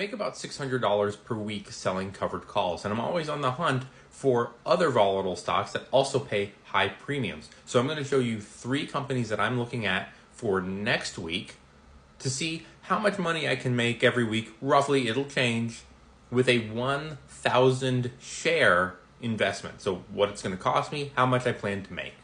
make about $600 per week selling covered calls, and I'm always on the hunt for other volatile stocks that also pay high premiums. So I'm going to show you 3 companies that I'm looking at for next week to see how much money I can make every week. Roughly, it'll change with a 1,000 share investment. So what it's going to cost me, how much I plan to make.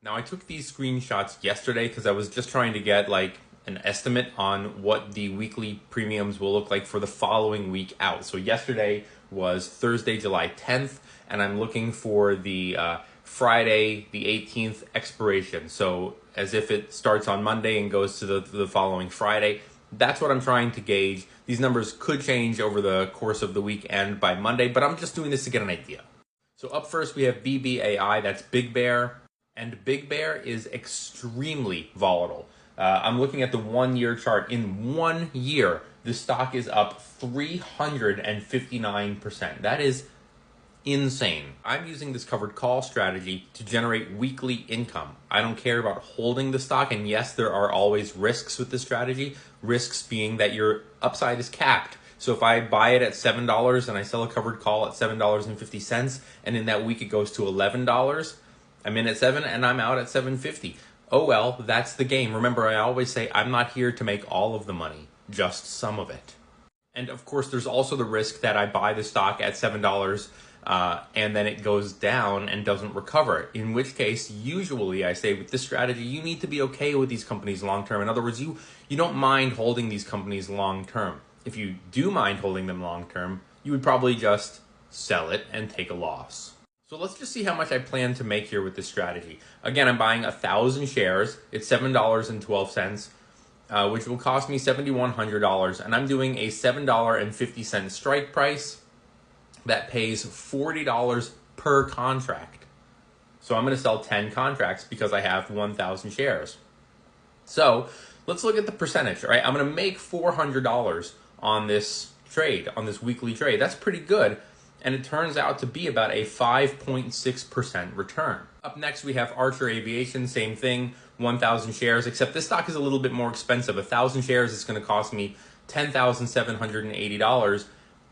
Now, I took these screenshots yesterday because I was just trying to get an estimate on what the weekly premiums will look like for the following week out. So yesterday was Thursday, July 10th, and I'm looking for the Friday, the 18th expiration. So as if it starts on Monday and goes to the following Friday. That's what I'm trying to gauge. These numbers could change over the course of the weekend by Monday, but I'm just doing this to get an idea. So up first, we have BBAI, that's Big Bear, and Big Bear is extremely volatile. I'm looking at the 1-year chart. In 1 year, the stock is up 359%. That is insane. I'm using this covered call strategy to generate weekly income. I don't care about holding the stock, and yes, there are always risks with this strategy. Risks being that your upside is capped. So if I buy it at $7 and I sell a covered call at $7.50, and in that week it goes to $11, I'm in at $7 and I'm out at $7.50. Oh well, that's the game. Remember, I always say I'm not here to make all of the money, just some of it. And of course, there's also the risk that I buy the stock at $7 and then it goes down and doesn't recover. In which case, usually I say with this strategy, you need to be okay with these companies long term. In other words, you don't mind holding these companies long term. If you do mind holding them long term, you would probably just sell it and take a loss. So let's just see how much I plan to make here with this strategy. Again, I'm buying 1,000 shares. It's $7.12, which will cost me $7,100. And I'm doing a $7.50 strike price that pays $40 per contract. So I'm going to sell 10 contracts because I have 1,000 shares. So let's look at the percentage, right? I'm going to make $400 on this trade, on this weekly trade. That's pretty good. And it turns out to be about a 5.6% return. Up next, we have Joby Aviation, same thing, 1,000 shares, except this stock is a little bit more expensive. 1,000 shares is going to cost me $10,780,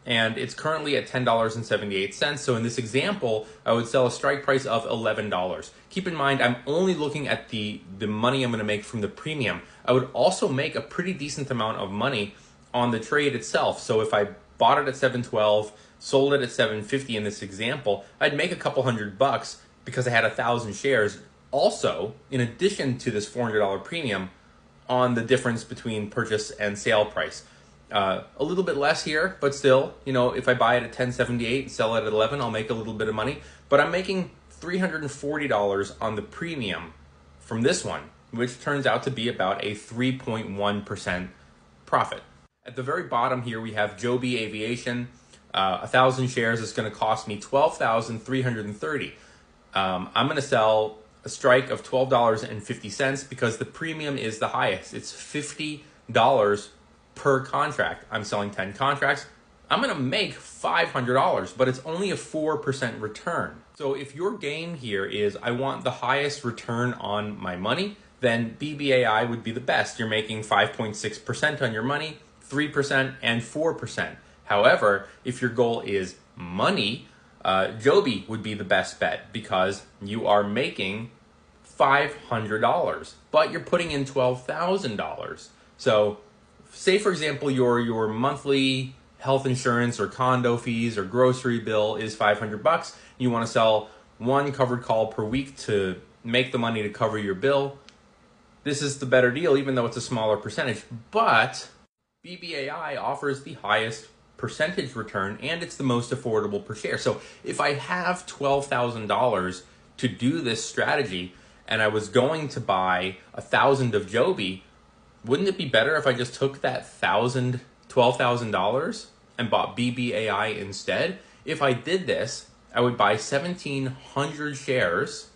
and it's currently at $10.78. So in this example, I would sell a strike price of $11. Keep in mind, I'm only looking at the money I'm going to make from the premium. I would also make a pretty decent amount of money on the trade itself. So if I bought it at $7.12, sold it at $7.50 in this example, I'd make a couple $100 because I had 1,000 shares. Also, in addition to this $400 premium on the difference between purchase and sale price. A little bit less here, but still, if I buy it at $10.78 and sell it at $11, I'll make a little bit of money. But I'm making $340 on the premium from this one, which turns out to be about a 3.1% profit. At the very bottom here, we have Joby Aviation. 1,000 shares is going to cost me $12,330. I'm going to sell a strike of $12.50 because the premium is the highest. It's $50 per contract. I'm selling 10 contracts. I'm going to make $500, but it's only a 4% return. So if your game here is I want the highest return on my money, then BBAI would be the best. You're making 5.6% on your money, 3% and 4%. However, if your goal is money, Joby would be the best bet because you are making $500, but you're putting in $12,000. So say, for example, your monthly health insurance or condo fees or grocery bill is $500. You want to sell 1 covered call per week to make the money to cover your bill. This is the better deal, even though it's a smaller percentage. But BBAI offers the highest percentage return, and it's the most affordable per share. So if I have $12,000 to do this strategy and I was going to buy 1,000 of Joby, wouldn't it be better if I just took that $12,000 and bought BBAI instead? If I did this, I would buy 1,700 shares,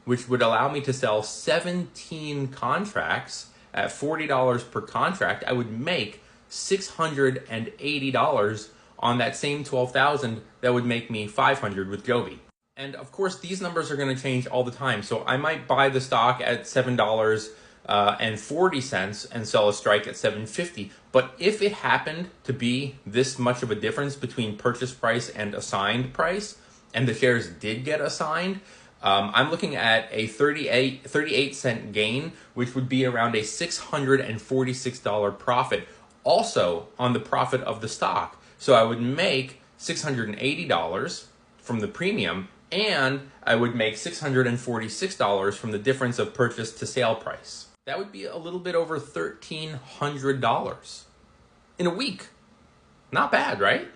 which would allow me to sell 17 contracts at $40 per contract. I would make $680 on that same $12,000 that would make me $500 with Joby. And of course, these numbers are going to change all the time. So I might buy the stock at $7 and 40 cents and sell a strike at 7.50. But if it happened to be this much of a difference between purchase price and assigned price, and the shares did get assigned, I'm looking at a 38 cent gain, which would be around a $646 profit, also on the profit of the stock. So I would make $680 from the premium, and I would make $646 from the difference of purchase to sale price. That would be a little bit over $1,300 in a week. Not bad, right?